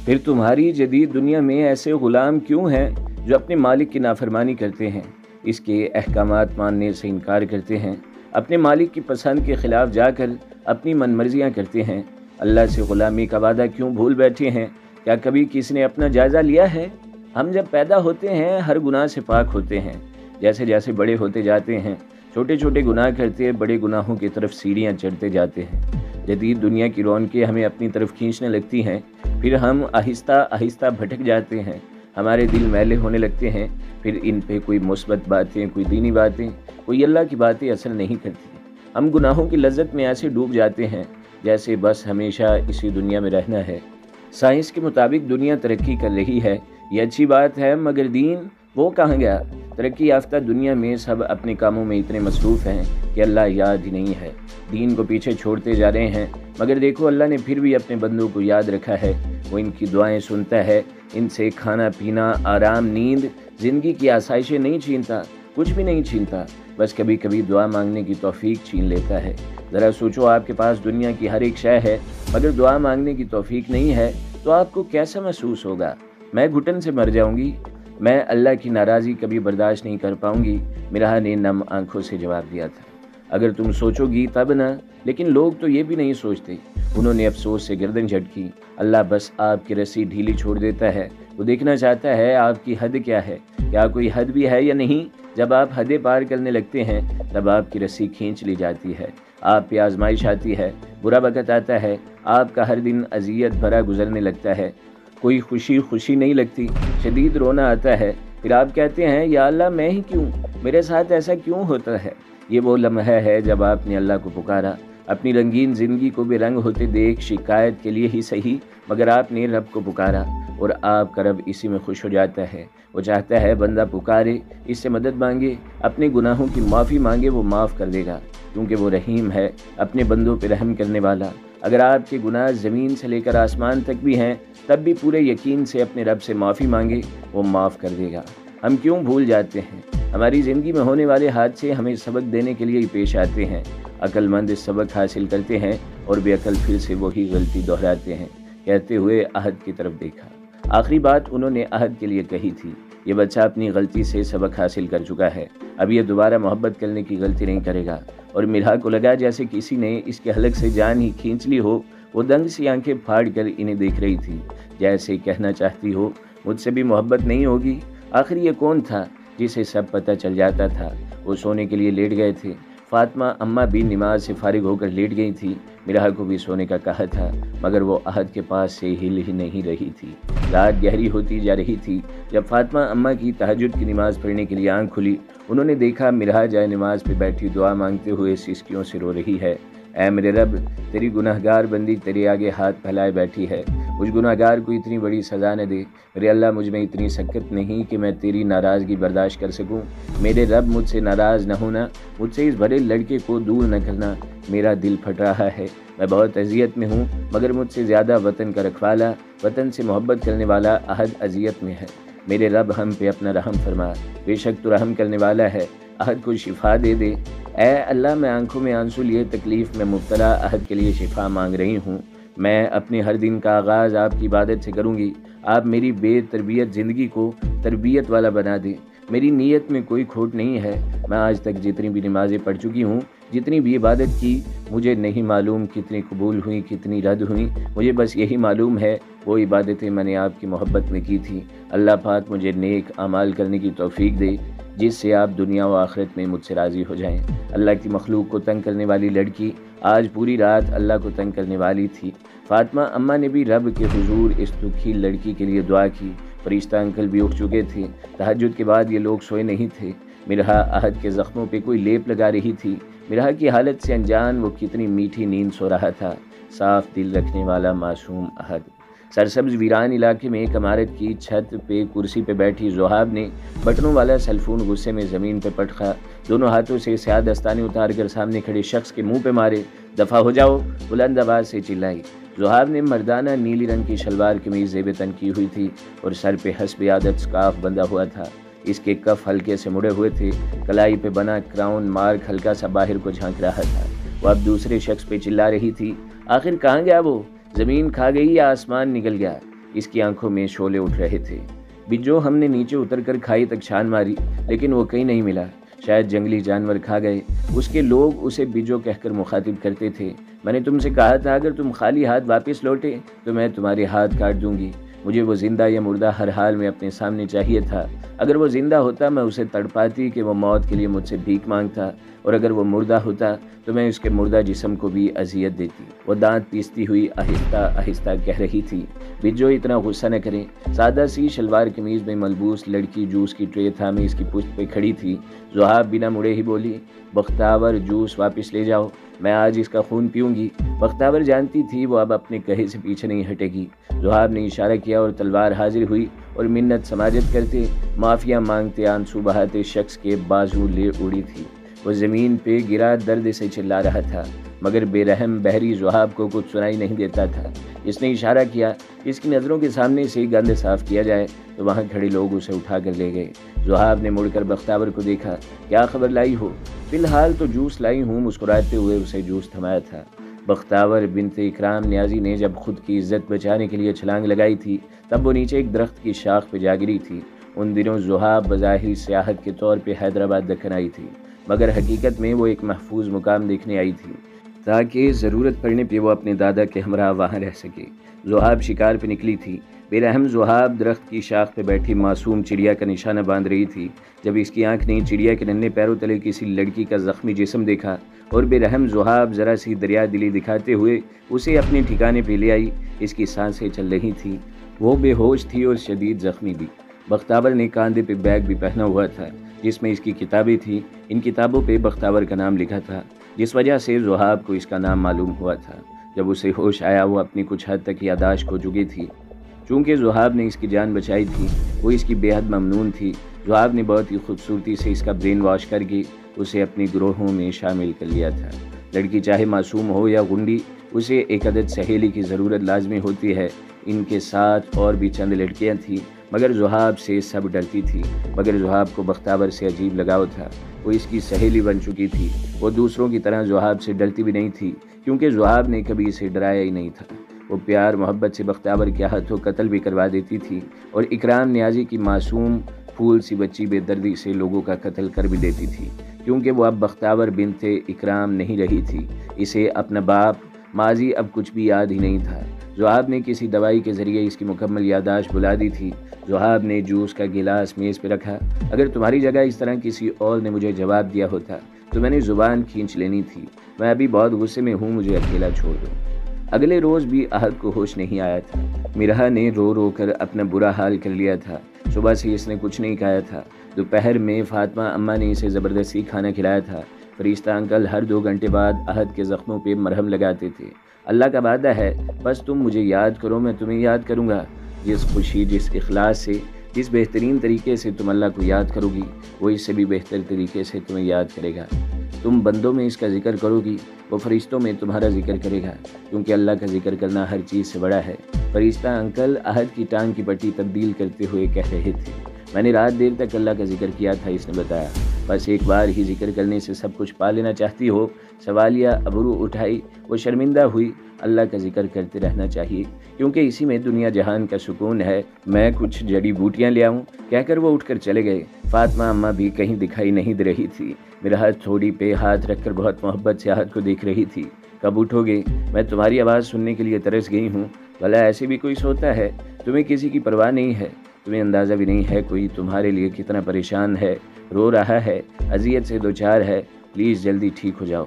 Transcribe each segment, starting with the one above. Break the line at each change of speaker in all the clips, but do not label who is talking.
پھر تمہاری جدید دنیا میں ایسے غلام کیوں ہیں جو اپنے مالک کی نافرمانی کرتے ہیں، اس کے احکامات ماننے سے انکار کرتے ہیں، اپنے مالک کی پسند کے خلاف جا کر اپنی من مرضیاں کرتے ہیں؟ اللہ سے غلامی کا وعدہ کیوں بھول بیٹھے ہیں؟ کیا کبھی کسی نے اپنا جائزہ لیا ہے؟ ہم جب پیدا ہوتے ہیں ہر گناہ سے پاک ہوتے ہیں، جیسے جیسے بڑے ہوتے جاتے ہیں چھوٹے چھوٹے گناہ کرتے بڑے گناہوں کی طرف سیڑھیاں چڑھتے جاتے ہیں۔ جدید دنیا کی رونقیں ہمیں اپنی طرف کھینچنے لگتی ہیں، پھر ہم آہستہ آہستہ بھٹک جاتے ہیں، ہمارے دل میلے ہونے لگتے ہیں، پھر ان پہ کوئی مثبت باتیں، کوئی دینی باتیں، کوئی اللہ کی باتیں اثر نہیں کرتی۔ ہم گناہوں کی لذت میں ایسے ڈوب جاتے ہیں جیسے بس ہمیشہ اسی دنیا میں رہنا ہے۔ سائنس کے مطابق دنیا ترقی کر رہی ہے، یہ اچھی بات ہے، مگر دین وہ کہاں گیا؟ ترقی یافتہ دنیا میں سب اپنے کاموں میں اتنے مصروف ہیں کہ اللہ یاد ہی نہیں ہے، دین کو پیچھے چھوڑتے جا رہے ہیں۔ مگر دیکھو اللہ نے پھر بھی اپنے بندوں کو یاد رکھا ہے، وہ ان کی دعائیں سنتا ہے، ان سے کھانا پینا، آرام، نیند، زندگی کی آسائشیں نہیں چھینتا، کچھ بھی نہیں چھینتا، بس کبھی کبھی دعا مانگنے کی توفیق چھین لیتا ہے۔ ذرا سوچو، آپ کے پاس دنیا کی ہر ایک شے ہے مگر دعا مانگنے کی توفیق نہیں ہے تو آپ کو کیسا محسوس ہوگا؟ میں گھٹن سے مر جاؤں گی، میں اللہ کی ناراضی کبھی برداشت نہیں کر پاؤں گی، میرا نے نم آنکھوں سے جواب دیا تھا۔ اگر تم سوچو گی تب نہ، لیکن لوگ تو یہ بھی نہیں سوچتے، انہوں نے افسوس سے گردن جھٹکی۔ اللہ بس آپ کی رسی ڈھیلی چھوڑ دیتا ہے، وہ دیکھنا چاہتا ہے آپ کی حد کیا ہے، کیا کوئی حد بھی ہے یا نہیں۔ جب آپ حدیں پار کرنے لگتے ہیں تب آپ کی رسی کھینچ لی جاتی ہے، آپ پہ آزمائش آتی ہے، برا وقت آتا ہے، آپ کا ہر دن اذیت بھرا گزرنے لگتا ہے، کوئی خوشی نہیں لگتی، شدید رونا آتا ہے، پھر آپ کہتے ہیں یا اللہ میں ہی کیوں، میرے ساتھ ایسا کیوں ہوتا ہے؟ یہ وہ لمحہ ہے جب آپ نے اللہ کو پکارا، اپنی رنگین زندگی کو بے رنگ ہوتے دیکھ شکایت کے لیے ہی صحیح، مگر آپ نے رب کو پکارا اور آپ کا رب اسی میں خوش ہو جاتا ہے۔ وہ چاہتا ہے بندہ پکارے، اس سے مدد مانگے، اپنے گناہوں کی معافی مانگے، وہ معاف کر دے گا، کیونکہ وہ رحیم ہے، اپنے بندوں پہ رحم کرنے والا۔ اگر آپ کے گناہ زمین سے لے کر آسمان تک بھی ہیں تب بھی پورے یقین سے اپنے رب سے معافی مانگے، وہ معاف کر دے گا۔ ہم کیوں بھول جاتے ہیں؟ ہماری زندگی میں ہونے والے حادثے ہمیں سبق دینے کے لیے ہی پیش آتے ہیں۔ عقل مند سبق حاصل کرتے ہیں اور بے عقل پھر سے وہی غلطی دہراتے ہیں۔ کہتے ہوئے عہد کی طرف دیکھا، آخری بات انہوں نے عہد کے لیے کہی تھی۔ یہ بچہ اپنی غلطی سے سبق حاصل کر چکا ہے، اب یہ دوبارہ محبت کرنے کی غلطی نہیں کرے گا۔ اور مرہا کو لگا جیسے کسی نے اس کے حلق سے جان ہی کھینچ لی ہو، وہ دنگ سی آنکھیں پھاڑ کر انہیں دیکھ رہی تھی، جیسے کہنا چاہتی ہو مجھ سے بھی محبت نہیں ہوگی۔ آخر یہ کون تھا جسے سب پتہ چل جاتا تھا؟ وہ سونے کے لیے لیٹ گئے تھے، فاطمہ اماں بھی نماز سے فارغ ہو کر لیٹ گئی تھی، مرہا کو بھی سونے کا کہا تھا، مگر وہ عہد کے پاس سے ہل ہی نہیں رہی تھی۔ رات گہری ہوتی جا رہی تھی، جب فاطمہ اماں کی تہجد کی نماز پڑھنے کے لیے آنکھ کھلی، انہوں نے دیکھا مرہا جائے نماز پہ بیٹھی دعا مانگتے ہوئے سسکیوں سے رو رہی ہے۔ اے میرے رب، تیری گناہگار بندی تیرے آگے ہاتھ پھیلائے بیٹھی ہے، مجھ گناہگار کو اتنی بڑی سزا نہ دے، میرے اللہ مجھ میں اتنی سکت نہیں کہ میں تیری ناراضگی برداشت کر سکوں۔ میرے رب مجھ سے ناراض نہ ہونا، مجھ سے اس بڑے لڑکے کو دور نہ کرنا، میرا دل پھٹ رہا ہے، میں بہت اذیت میں ہوں، مگر مجھ سے زیادہ وطن کا رکھوالا، وطن سے محبت کرنے والا عہد اذیت میں ہے۔ میرے رب ہم پہ اپنا رحم فرما، بے شک تو رحم کرنے والا ہے، عہد کو شفا دے دے۔ اے اللہ، میں آنکھوں میں آنسو لیے تکلیف میں مبتلا عہد کے لیے شفا مانگ رہی ہوں۔ میں اپنے ہر دن کا آغاز آپ کی عبادت سے کروں گی، آپ میری بے تربیت زندگی کو تربیت والا بنا دیں۔ میری نیت میں کوئی کھوٹ نہیں ہے، میں آج تک جتنی بھی نمازیں پڑھ چکی ہوں، جتنی بھی عبادت کی، مجھے نہیں معلوم کتنی قبول ہوئیں کتنی رد ہوئیں، مجھے بس یہی معلوم ہے وہ عبادتیں میں نے آپ کی محبت میں کی تھی۔ اللہ پاک مجھے نیک اعمال کرنے کی توفیق دے جس سے آپ دنیا و آخرت میں مجھ سے راضی ہو جائیں۔ اللہ کی مخلوق کو تنگ کرنے والی لڑکی آج پوری رات اللہ کو تنگ کرنے والی تھی۔ فاطمہ اماں نے بھی رب کے حضور اس دکھی لڑکی کے لیے دعا کی۔ فرشتہ انکل بھی اٹھ چکے تھے، تہجد کے بعد یہ لوگ سوئے نہیں تھے۔ مرہا عہد کے زخموں پہ کوئی لیپ لگا رہی تھی، مرہا کی حالت سے انجان وہ کتنی میٹھی نیند سو رہا تھا، صاف دل رکھنے والا معصوم عہد۔ سرسبز ویران علاقے میں ایک عمارت کی چھت پہ کرسی پہ بیٹھی زہاب نے بٹنوں والا سیل فون غصے میں زمین پہ پٹخا، دونوں ہاتھوں سے سیاہ دستانے اتار کر سامنے کھڑے شخص کے منہ پہ مارے۔ دفع ہو جاؤ، بلند آواز سے چلائی۔ زہاب نے مردانہ نیلی رنگ کی شلوار قمیض زیب تن کی ہوئی تھی اور سر پہ حسب عادت سکارف بندھا ہوا تھا، اس کے کف ہلکے سے مڑے ہوئے تھے، کلائی پہ بنا کراؤن مارک ہلکا سا باہر کو جھانک رہا تھا۔ وہ اب دوسرے شخص پہ چلا رہی تھی، آخر کہاں گیا وہ؟ زمین کھا گئی یا آسمان نگل گیا؟ اس کی آنکھوں میں شعلے اٹھ رہے تھے۔ بجو ہم نے نیچے اتر کر کھائی تک چھان ماری، لیکن وہ کہیں نہیں ملا۔ شاید جنگلی جانور کھا گئے۔ اس کے لوگ اسے بجو کہہ کر مخاطب کرتے تھے۔ میں نے تم سے کہا تھا اگر تم خالی ہاتھ واپس لوٹے تو میں تمہارے ہاتھ کاٹ دوں گی۔ مجھے وہ زندہ یا مردہ ہر حال میں اپنے سامنے چاہیے تھا۔ اگر وہ زندہ ہوتا میں اسے تڑپاتی کہ وہ موت کے لیے مجھ سے بھیک مانگتا، اور اگر وہ مردہ ہوتا تو میں اس کے مردہ جسم کو بھی اذیت دیتی۔ وہ دانت پیستی ہوئی آہستہ آہستہ کہہ رہی تھی، بجو اتنا غصہ نہ کریں۔ سادہ سی شلوار قمیض میں ملبوس لڑکی جوس کی ٹرے تھامے اس کی پشت پہ کھڑی تھی۔ زحاب بنا مڑے ہی بولی، بختاور جوس واپس لے جاؤ، میں آج اس کا خون پیوں گی۔ بختاور جانتی تھی وہ اب اپنے کہے سے پیچھے نہیں ہٹے گی۔ زحاب نے اشارہ کیا اور تلوار حاضر ہوئی اور منت سماجت کرتے، معافیا مانگتے، آنسو بہاتے شخص کے بازو لے اڑی تھی۔ وہ زمین پہ گرا درد سے چلا رہا تھا، مگر بے رحم بحری زحاب کو کچھ سنائی نہیں دیتا تھا۔ اس نے اشارہ کیا اس کی نظروں کے سامنے سے گند صاف کیا جائے تو وہاں کھڑے لوگ اسے اٹھا کر لے گئے۔ زحاب نے مڑ کر بختاور کو دیکھا، کیا خبر لائی ہو؟ فی الحال تو جوس لائی ہوں، مسکراتے ہوئے اسے جوس تھمایا تھا۔ بختاور بنت اکرام نیازی نے جب خود کی عزت بچانے کے لیے چھلانگ لگائی تھی تب وہ نیچے ایک درخت کی شاخ پہ جا گری تھی۔ ان دنوں زحاب بظاہر سیاحت کے طور پہ حیدرآباد دکن آئی تھی، مگر حقیقت میں وہ ایک محفوظ مقام دیکھنے آئی تھی تاکہ ضرورت پڑنے پہ وہ اپنے دادا کے ہمراہ وہاں رہ سکے۔ زحاب شکار پہ نکلی تھی۔ بے رحم زحاب درخت کی شاخ پہ بیٹھی معصوم چڑیا کا نشانہ باندھ رہی تھی۔ جب اس کی آنکھ نے چڑیا کے ننھے پیروں تلے کسی لڑکی کا زخمی جسم دیکھا اور بے رحم زحاب ذرا سی دریا دلی دکھاتے ہوئے اسے اپنے ٹھکانے پہ لے آئی۔ اس کی سانسیں چل رہی تھیں، وہ بے ہوش تھی اور شدید زخمی بھی۔ بختاور نے کاندھے پہ بیگ بھی پہنا ہوا تھا جس میں اس کی کتابیں تھیں۔ ان کتابوں پہ بختاور کا نام لکھا تھا، جس وجہ سے زحاب کو اس کا نام معلوم ہوا تھا۔ جب اسے ہوش آیا وہ اپنی کچھ حد تک یادداشت کھو چکی تھی۔ چونکہ زحاب نے اس کی جان بچائی تھی وہ اس کی بے حد ممنون تھی۔ زحاب نے بہت ہی خوبصورتی سے اس کا برین واش کر کے اسے اپنی گروہوں میں شامل کر لیا تھا۔ لڑکی چاہے معصوم ہو یا گنڈی، اسے ایک عدد سہیلی کی ضرورت لازمی ہوتی ہے۔ ان کے ساتھ اور بھی چند لڑکیاں تھیں مگر زحاب سے سب ڈرتی تھی۔ مگر زحاب کو بختاور سے عجیب لگاؤ تھا، وہ اس کی سہیلی بن چکی تھی۔ وہ دوسروں کی طرح زحاب سے ڈرتی بھی نہیں تھی کیونکہ زحاب نے کبھی اسے ڈرایا ہی نہیں تھا۔ وہ پیار محبت سے بختاور کے ہاتھوں قتل بھی کروا دیتی تھی اور اکرام نیازی کی معصوم پھول سی بچی بے دردی سے لوگوں کا قتل کر بھی دیتی تھی کیونکہ وہ اب بختاور بنت اکرام نہیں رہی تھی۔ اسے اپنا باپ ماضی اب کچھ بھی یاد ہی نہیں تھا۔ زحاب نے کسی دوائی کے ذریعے اس کی مکمل یادداشت بلا دی تھی۔ زحاب نے جوس کا گلاس میز پہ رکھا۔ اگر تمہاری جگہ اس طرح کسی اور نے مجھے جواب دیا ہوتا تو میں نے زبان کھینچ لینی تھی۔ میں ابھی بہت غصے میں ہوں، مجھے اکیلا چھوڑ دو۔ اگلے روز بھی احد کو ہوش نہیں آیا تھا۔ مرہا نے رو رو کر اپنا برا حال کر لیا تھا۔ صبح سے اس نے کچھ نہیں کھایا تھا۔ دوپہر میں فاطمہ اماں نے اسے زبردستی کھانا کھلایا تھا۔ فرشتہ انکل ہر 2 گھنٹے بعد احد کے زخموں پہ مرہم لگاتے تھے۔ اللہ کا وعدہ ہے بس تم مجھے یاد کرو میں تمہیں یاد کروں گا۔ جس خوشی، جس اخلاص سے، جس بہترین طریقے سے تم اللہ کو یاد کرو گی وہ اس سے بھی بہتر طریقے سے تمہیں یاد کرے گا۔ تم بندوں میں اس کا ذکر کرو گی، وہ فرشتوں میں تمہارا ذکر کرے گا، کیونکہ اللہ کا ذکر کرنا ہر چیز سے بڑا ہے۔ فرشتہ انکل احد کی ٹانگ کی پٹی تبدیل کرتے ہوئے کہہ رہے تھے، میں نے رات دیر تک اللہ کا ذکر کیا تھا، اس نے بتایا۔ بس ایک بار ہی ذکر کرنے سے سب کچھ پا لینا چاہتی ہو؟ سوالیہ ابرو اٹھائی، وہ شرمندہ ہوئی۔ اللہ کا ذکر کرتے رہنا چاہیے کیونکہ اسی میں دنیا جہان کا سکون ہے۔ میں کچھ جڑی بوٹیاں لے آؤں؟ کہہ کر وہ اٹھ کر چلے گئے۔ فاطمہ اماں بھی کہیں دکھائی نہیں دے رہی تھی۔ مرہت تھوڑی پہ ہاتھ رکھ کر بہت محبت سے احد کو دیکھ رہی تھی۔ کب اٹھو گے؟ میں تمہاری آواز سننے کے لیے ترس گئی ہوں۔ بھلا ایسے بھی کوئی سوتا ہے؟ تمہیں کسی کی پرواہ نہیں ہے، تمہیں اندازہ بھی نہیں ہے کوئی تمہارے لیے کتنا پریشان ہے، رو رہا ہے، اذیت سے دوچار ہے۔ پلیز جلدی ٹھیک ہو جاؤ۔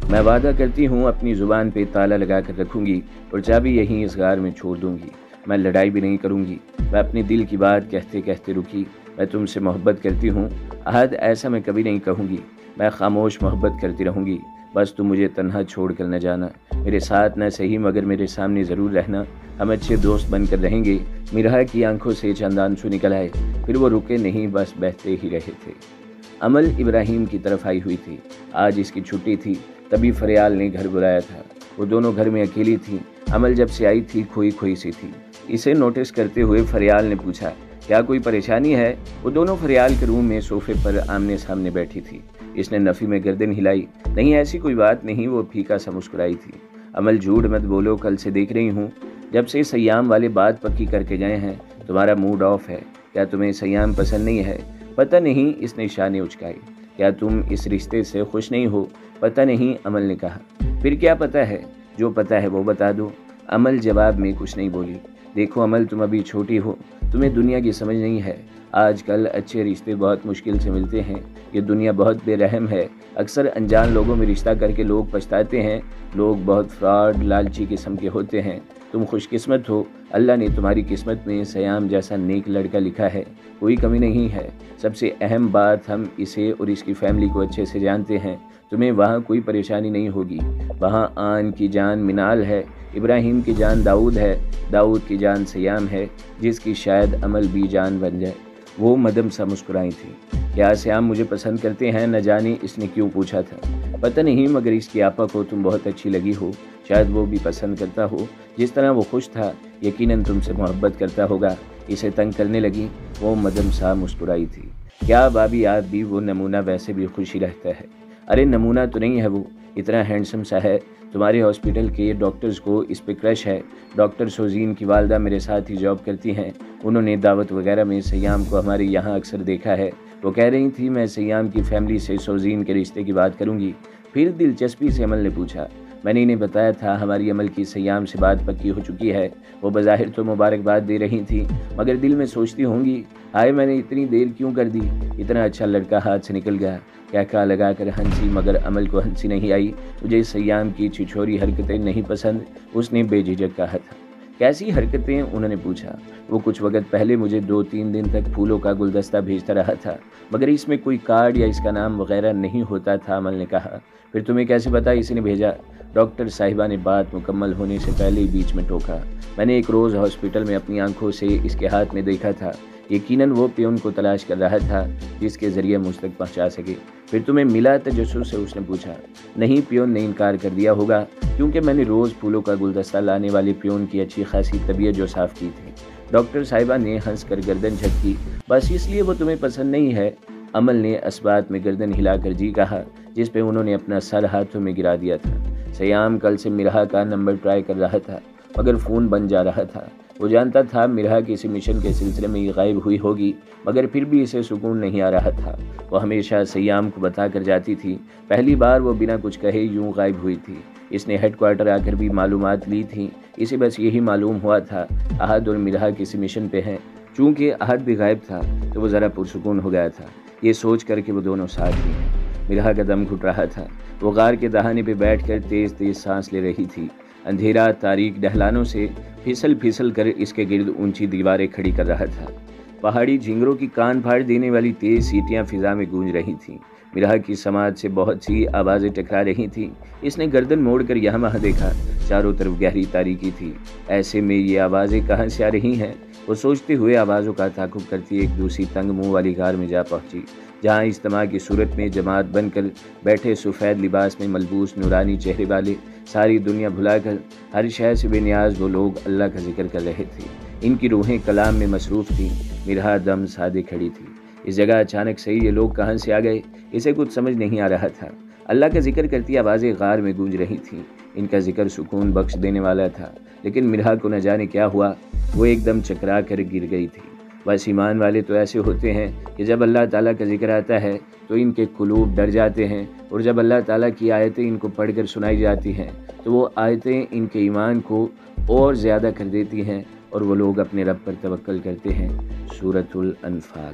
میں وعدہ کرتی ہوں اپنی زبان پہ تالا لگا کر رکھوں گی اور چابی یہیں اس غار میں چھوڑ دوں گی۔ میں لڑائی بھی نہیں کروں گی۔ میں اپنے دل کی بات کہتے کہتے رکی۔ میں تم سے محبت کرتی ہوں احد، ایسا میں کبھی نہیں کہوں گی۔ میں خاموش محبت کرتی رہوں گی، بس تم مجھے تنہا چھوڑ کر نہ جانا۔ میرے ساتھ نہ صحیح مگر میرے سامنے ضرور رہنا، ہم اچھے دوست بن کر رہیں گے۔ مرہا کی آنکھوں سے چند آنسو نکل آئے، پھر وہ رکے نہیں، بس بہتے ہی رہے تھے۔ عمل ابراہیم کی طرف آئی ہوئی تھی۔ آج اس کی چھٹی تھی، تبھی فریال نے گھر بلایا تھا۔ وہ دونوں گھر میں اکیلی تھیں۔ عمل جب سے آئی تھی کھوئی کھوئی سی تھی۔ اسے نوٹس کرتے ہوئے فریال نے پوچھا، کیا کوئی پریشانی ہے؟ وہ دونوں فریال کے روم میں صوفے پر آمنے سامنے بیٹھی تھی۔ اس نے نفی میں گردن ہلائی، نہیں ایسی کوئی بات نہیں، وہ پھیکا سا مسکرائی تھی۔ عمل جھوٹ مت بولو، کل سے دیکھ رہی ہوں جب سے سیام والے بات پکی کر کے گئے ہیں تمہارا موڈ آف ہے۔ کیا تمہیں سیام پسند نہیں ہے؟ پتہ نہیں، اس نے شانے اچکائی۔ کیا تم اس رشتے سے خوش نہیں ہو؟ پتہ نہیں، عمل نے کہا۔ پھر کیا پتہ ہے؟ جو پتہ ہے وہ بتا دو۔ عمل جواب میں کچھ نہیں بولی۔ دیکھو عمل، تم ابھی چھوٹی ہو، تمہیں دنیا کی سمجھ نہیں ہے۔ آج کل اچھے رشتے بہت مشکل سے ملتے ہیں، یہ دنیا بہت بے رحم ہے۔ اکثر انجان لوگوں میں رشتہ کر کے لوگ پچھتاتے ہیں۔ لوگ بہت فراڈ، لالچی قسم کے ہوتے ہیں۔ تم خوش قسمت ہو، اللہ نے تمہاری قسمت میں سیام جیسا نیک لڑکا لکھا ہے، کوئی کمی نہیں ہے۔ سب سے اہم بات، ہم اسے اور اس کی فیملی کو اچھے سے جانتے ہیں۔ تمہیں وہاں کوئی پریشانی نہیں ہوگی۔ وہاں آن کی جان منال ہے، ابراہیم کی جان داؤد ہے، داؤد کی جان سیام ہے، جس کی شاید عمل بھی جان بن جائے۔ وہ مدم سا مسکرائی تھی۔ کیا سیام مجھے پسند کرتے ہیں؟ نہ جانے اس نے کیوں پوچھا تھا۔ پتہ نہیں، مگر اس کی آپا کو تم بہت اچھی لگی ہو، شاید وہ بھی پسند کرتا ہو۔ جس طرح وہ خوش تھا، یقیناً تم سے محبت کرتا ہوگا۔ اسے تنگ کرنے لگی۔ وہ مدم سا مسکرائی تھی۔ کیا بابی، آپ بھی وہ نمونہ ویسے بھی خوشی رہتا ہے؟ ارے نمونہ تو نہیں ہے، وہ اتنا ہینڈسم سا ہے۔ تمہارے ہاسپٹل کے ڈاکٹرز کو اس پہ کرش ہے۔ ڈاکٹر سوزین کی والدہ میرے ساتھ ہی جاب کرتی ہیں، انہوں نے دعوت وغیرہ میں سیام کو ہمارے یہاں اکثر دیکھا ہے۔ وہ کہہ رہی تھی میں سیام کی فیملی سے سوزین کے رشتے کی بات کروں گی۔ پھر دلچسپی سے عمل نے پوچھا، میں نے انہیں بتایا تھا ہماری عمل کی سیام سے بات پکی ہو چکی ہے۔ وہ بظاہر تو مبارکباد دے رہی تھی، مگر دل میں سوچتی ہوں گی، ہائے میں نے اتنی دیر کیوں کر دی، اتنا اچھا لڑکا ہاتھ سے نکل گیا۔ کہا لگا کر ہنسی، مگر عمل کو ہنسی نہیں آئی۔ مجھے سیام کی چھچوری حرکتیں نہیں پسند، اس نے بے جھجک کہا تھا۔ کیسی حرکتیں؟ انہوں نے پوچھا۔ وہ کچھ وقت پہلے مجھے 2-3 دن تک پھولوں کا گلدستہ بھیجتا رہا تھا، مگر اس میں کوئی کارڈ یا اس کا نام وغیرہ نہیں ہوتا تھا، عمل نے کہا۔ پھر تمہیں کیسے پتا اس نے بھیجا؟ ڈاکٹر صاحبہ نے بات مکمل ہونے سے پہلے ہی بیچ میں ٹوکا۔ میں نے ایک روز ہاسپٹل میں اپنی آنکھوں سے اس کے ہاتھ میں دیکھا تھا، یقیناً وہ پیون کو تلاش کر رہا تھا جس کے ذریعے مجھ تک پہنچا سکے۔ پھر تمہیں ملا تجسس سے؟ اس نے پوچھا۔ نہیں، پیون نے انکار کر دیا ہوگا، کیونکہ میں نے روز پھولوں کا گلدستہ لانے والے پیون کی اچھی خاصی طبیعت جو صاف کی تھی۔ ڈاکٹر صاحبہ نے ہنس کر گردن جھٹکی۔ بس اس لیے وہ تمہیں پسند نہیں ہے؟ عمل نے اسبات میں گردن ہلا کر جی کہا، جس پہ انہوں نے اپنا سر ہاتھوں میں گرا دیا تھا۔ سیام کل سے مرحا کا نمبر ٹرائی کر رہا تھا، مگر فون بن جا رہا تھا۔ وہ جانتا تھا مرحا کسی مشن کے سلسلے میں یہ غائب ہوئی ہوگی، مگر پھر بھی اسے سکون نہیں آ رہا تھا۔ وہ ہمیشہ سیام کو بتا کر جاتی تھی، پہلی بار وہ بنا کچھ کہے یوں غائب ہوئی تھی۔ اس نے ہیڈ کوارٹر آ کر بھی معلومات لی تھیں، اسے بس یہی معلوم ہوا تھا احد اور مرحا کسی مشن پہ ہیں۔ چونکہ احد بھی غائب تھا تو وہ ذرا پرسکون ہو گیا تھا، یہ سوچ کر کہ وہ دونوں ساتھ ہی ہیں۔ مرحا کا دم گھٹ رہا تھا، وہ غار کے دہانے پہ بیٹھ کر تیز تیز سانس لے رہی تھی۔ اندھیرا تاریک ڈھلانوں سے پھسل پھسل کر اس کے گرد اونچی دیواریں کھڑی کر رہا تھا۔ پہاڑی جھینگروں کی کان پھاڑ دینے والی تیز سیٹیاں فضا میں گونج رہی تھیں۔ مرحا کی سماعت سے بہت سی آوازیں ٹکرا رہی تھیں۔ اس نے گردن موڑ کر یہاں وہاں دیکھا، چاروں طرف گہری تاریکی تھی۔ ایسے میں یہ آوازیں کہاں سے آ رہی ہیں؟ وہ سوچتے ہوئے آوازوں کا تعاقب کرتی ایک دوسری تنگ منہ والی غار میں جا پہنچی، جہاں اجتماع کی صورت میں جماعت بن کر بیٹھے سفید لباس میں ملبوس نورانی چہرے والے، ساری دنیا بھلا کر ہر شے سے بے نیاز وہ لوگ اللہ کا ذکر کر رہے تھے۔ ان کی روحیں کلام میں مصروف تھیں۔ مرحا دم سادے کھڑی تھی۔ اس جگہ اچانک سے یہ لوگ کہاں سے آ گئے؟ اسے کچھ سمجھ نہیں آ رہا تھا۔ اللہ کا ذکر کرتی آوازیں غار میں گونج رہی تھیں۔ ان کا ذکر سکون بخش دینے والا تھا، لیکن مرحا کو نہ جانے کیا ہوا، وہ ایک دم چکرا کر گر گئی تھی۔ بس ایمان والے تو ایسے ہوتے ہیں کہ جب اللہ تعالیٰ کا ذکر آتا ہے تو ان کے قلوب ڈر جاتے ہیں، اور جب اللہ تعالیٰ کی آیتیں ان کو پڑھ کر سنائی جاتی ہیں تو وہ آیتیں ان کے ایمان کو اور زیادہ کر دیتی ہیں، اور وہ لوگ اپنے رب پر توکل کرتے ہیں۔ سورۃ الانفال۔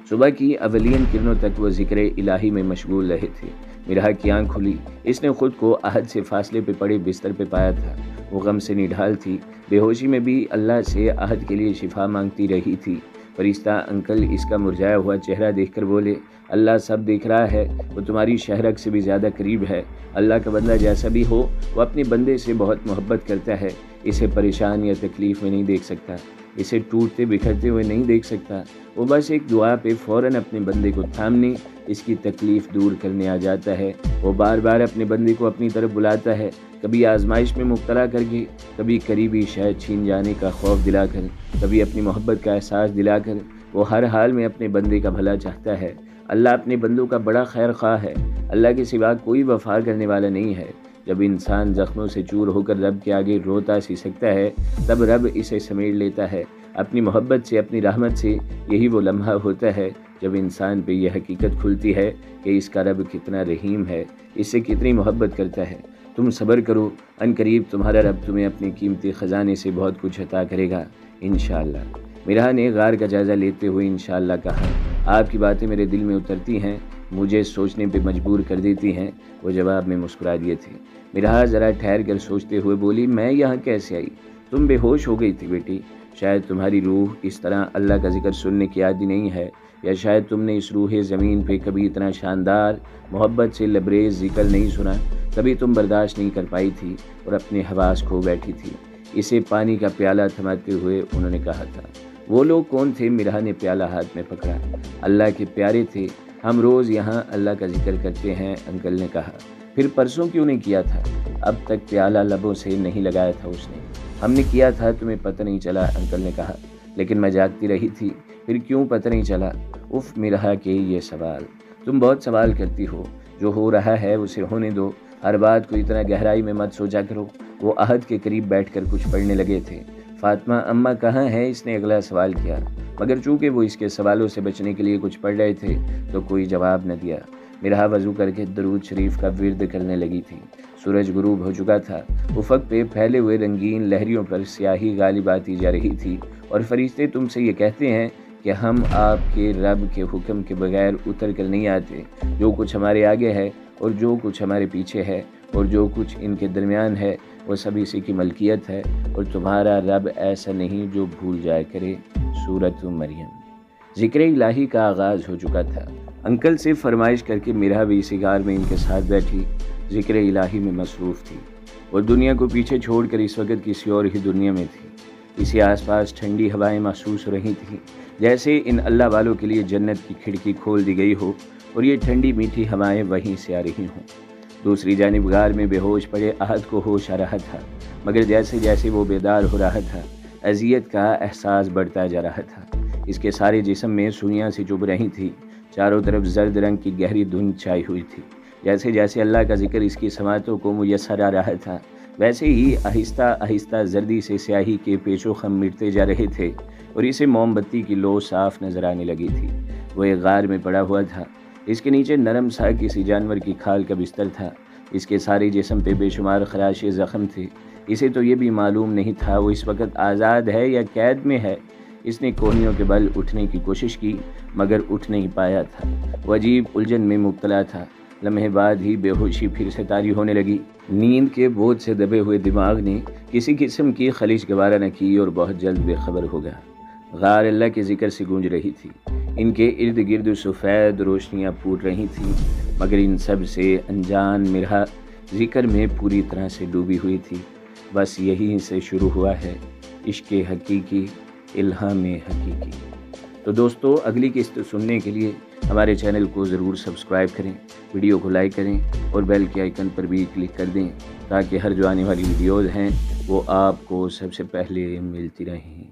صبح کی اولین کرنوں تک وہ ذکر الہی میں مشغول رہے تھے۔ مرحا کی آنکھ کھلی، اس نے خود کو احد سے فاصلے پہ پڑے بستر پہ پایا تھا۔ وہ غم سے نڈھال تھی، بے ہوشی میں بھی اللہ سے احد کے لیے شفا مانگتی رہی تھی۔ فرشتہ انکل اس کا مرجھایا ہوا چہرہ دیکھ کر بولے، اللہ سب دیکھ رہا ہے، وہ تمہاری شہرک سے بھی زیادہ قریب ہے۔ اللہ کا بندہ جیسا بھی ہو، وہ اپنے بندے سے بہت محبت کرتا ہے، اسے پریشان یا تکلیف میں نہیں دیکھ سکتا، اسے ٹوٹتے بکھرتے ہوئے نہیں دیکھ سکتا۔ وہ بس ایک دعا پہ فوراً اپنے بندے کو تھامنے، اس کی تکلیف دور کرنے آ جاتا ہے۔ وہ بار بار اپنے بندے کو اپنی طرف بلاتا ہے، کبھی آزمائش میں مبتلا کر کے، کبھی قریبی شاید چھین جانے کا خوف دلا کر، کبھی اپنی محبت کا احساس دلا کر۔ وہ ہر حال میں اپنے بندے کا بھلا چاہتا ہے۔ اللہ اپنے بندوں کا بڑا خیر خواہ ہے۔ اللہ کے سوا کوئی وفا کرنے والا نہیں ہے۔ جب انسان زخموں سے چور ہو کر رب کے آگے روتا سکتا ہے تب رب اسے سمیٹ لیتا ہے اپنی محبت سے، اپنی رحمت سے۔ یہی وہ لمحہ ہوتا ہے جب انسان پہ یہ حقیقت کھلتی ہے کہ اس کا رب کتنا رحیم ہے، اس سے کتنی محبت کرتا ہے۔ تم صبر کرو، ان قریب تمہارا رب تمہیں اپنے قیمتی خزانے سے بہت کچھ عطا کرے گا انشاءاللہ۔ میرا نے غار کا جائزہ لیتے ہوئے انشاءاللہ کہا، آپ کی باتیں میرے دل میں اترتی ہیں، مجھے سوچنے پہ مجبور کر دیتی ہیں۔ وہ جواب میں مسکرا دیے تھے۔ میرا ذرا ٹھہر کر سوچتے ہوئے بولی، میں یہاں کیسے آئی؟ تم بے ہوش ہو گئی تھی بیٹی، شاید تمہاری روح اس طرح اللہ کا ذکر سننے کی عادی نہیں ہے، یا شاید تم نے اس روح زمین پہ کبھی اتنا شاندار محبت سے لبریز ذکر نہیں سنا، کبھی تم برداشت نہیں کر پائی تھی اور اپنے حواس کھو بیٹھی تھی۔ اسے پانی کا پیالہ تھماتے ہوئے انہوں نے کہا تھا۔ وہ لوگ کون تھے؟ میرا نے پیالہ ہاتھ میں پکڑا۔ اللہ کے پیارے تھے، ہم روز یہاں اللہ کا ذکر کرتے ہیں، انکل نے کہا۔ پھر پرسوں کیوں نہیں کیا تھا؟ اب تک پیالہ لبوں سے نہیں لگایا تھا اس نے۔ ہم نے کیا تھا، تمہیں پتہ نہیں چلا، انکل نے کہا، لیکن میں جاگتی رہی تھی۔ پھر کیوں پتہ نہیں چلا؟ اف میرا کہ یہ سوال، تم بہت سوال کرتی ہو، جو ہو رہا ہے اسے ہونے دو، ہر بات کو اتنا گہرائی میں مت سوچا کرو۔ وہ عہد کے قریب بیٹھ کر کچھ پڑھنے لگے تھے۔ فاطمہ اماں کہاں ہے؟ اس نے اگلا سوال کیا، مگر چونکہ وہ اس کے سوالوں سے بچنے کے لیے کچھ پڑھ رہے تھے تو کوئی جواب نہ دیا۔ میرا وضو کر کے درود شریف کا ورد کرنے لگی تھی۔ سورج غروب ہو چکا تھا، افق پہ پھیلے ہوئے رنگین لہریوں پر سیاہی غالب آتی جا رہی تھی، اور فرشتے تم سے یہ کہتے ہیں کہ ہم آپ کے رب کے حکم کے بغیر اتر کر نہیں آتے۔ جو کچھ ہمارے آگے ہے اور جو کچھ ہمارے پیچھے ہے اور جو کچھ ان کے درمیان ہے وہ سب اسی کی ملکیت ہے، اور تمہارا رب ایسا نہیں جو بھول جایا کرے۔ سورۃ مریم۔ ذکر الہی کا آغاز ہو چکا تھا۔ انکل سے فرمائش کر کے میرا بھی اسی غار میں ان کے ساتھ بیٹھی ذکر الہی میں مصروف تھی۔ وہ دنیا کو پیچھے چھوڑ کر اس وقت کسی اور ہی دنیا میں تھی۔ اسی آس پاس ٹھنڈی ہوائیں محسوس ہو رہی تھیں، جیسے ان اللہ والوں کے لیے جنت کی کھڑکی کھول دی گئی ہو اور یہ ٹھنڈی میٹھی ہوائیں وہیں سے آ رہی ہوں۔ دوسری جانب غار میں بے ہوش پڑے احد کو ہوش آ رہا تھا، مگر جیسے جیسے وہ بیدار ہو رہا تھا اذیت کا احساس بڑھتا جا رہا تھا۔ اس کے سارے جسم میں سوئیاں سی چبھ رہی تھیں، چاروں طرف زرد رنگ کی گہری دھند چھائی ہوئی تھی۔ جیسے جیسے اللہ کا ذکر اس کی سماعتوں کو میسر آ رہا تھا، ویسے ہی آہستہ آہستہ زردی سے سیاہی کے پیچ و خم مٹتے جا رہے تھے اور اسے موم بتی کی لو صاف نظر آنے لگی تھی۔ وہ ایک غار میں پڑا ہوا تھا، اس کے نیچے نرم سا کسی جانور کی کھال کا بستر تھا۔ اس کے سارے جسم پہ بے شمار خراشے زخم تھے۔ اسے تو یہ بھی معلوم نہیں تھا وہ اس وقت آزاد ہے یا قید میں ہے۔ اس نے کوہنیوں کے بل اٹھنے کی کوشش کی مگر اٹھ نہیں پایا تھا۔ وہ عجیب الجھن میں مبتلا تھا۔ لمحے بعد ہی بے ہوشی پھر سے طاری ہونے لگی۔ نیند کے بوجھ سے دبے ہوئے دماغ نے کسی قسم کی خلش گوارہ نہ کی اور بہت جلد بے خبر ہو گیا۔ غار اللہ کے ذکر سے گونج رہی تھی، ان کے ارد گرد سفید روشنیاں پھوٹ رہی تھیں، مگر ان سب سے انجان میرا ذکر میں پوری طرح سے ڈوبی ہوئی تھی۔ بس یہیں سے شروع ہوا ہے عشق حقیقی، الہام حقیقی۔ تو دوستو، اگلی قسط سننے کے لیے ہمارے چینل کو ضرور سبسکرائب کریں، ویڈیو کو لائک کریں اور بیل کے آئیکن پر بھی کلک کر دیں تاکہ ہر جو آنے والی ویڈیوز ہیں وہ آپ کو سب سے پہلے ملتی رہیں۔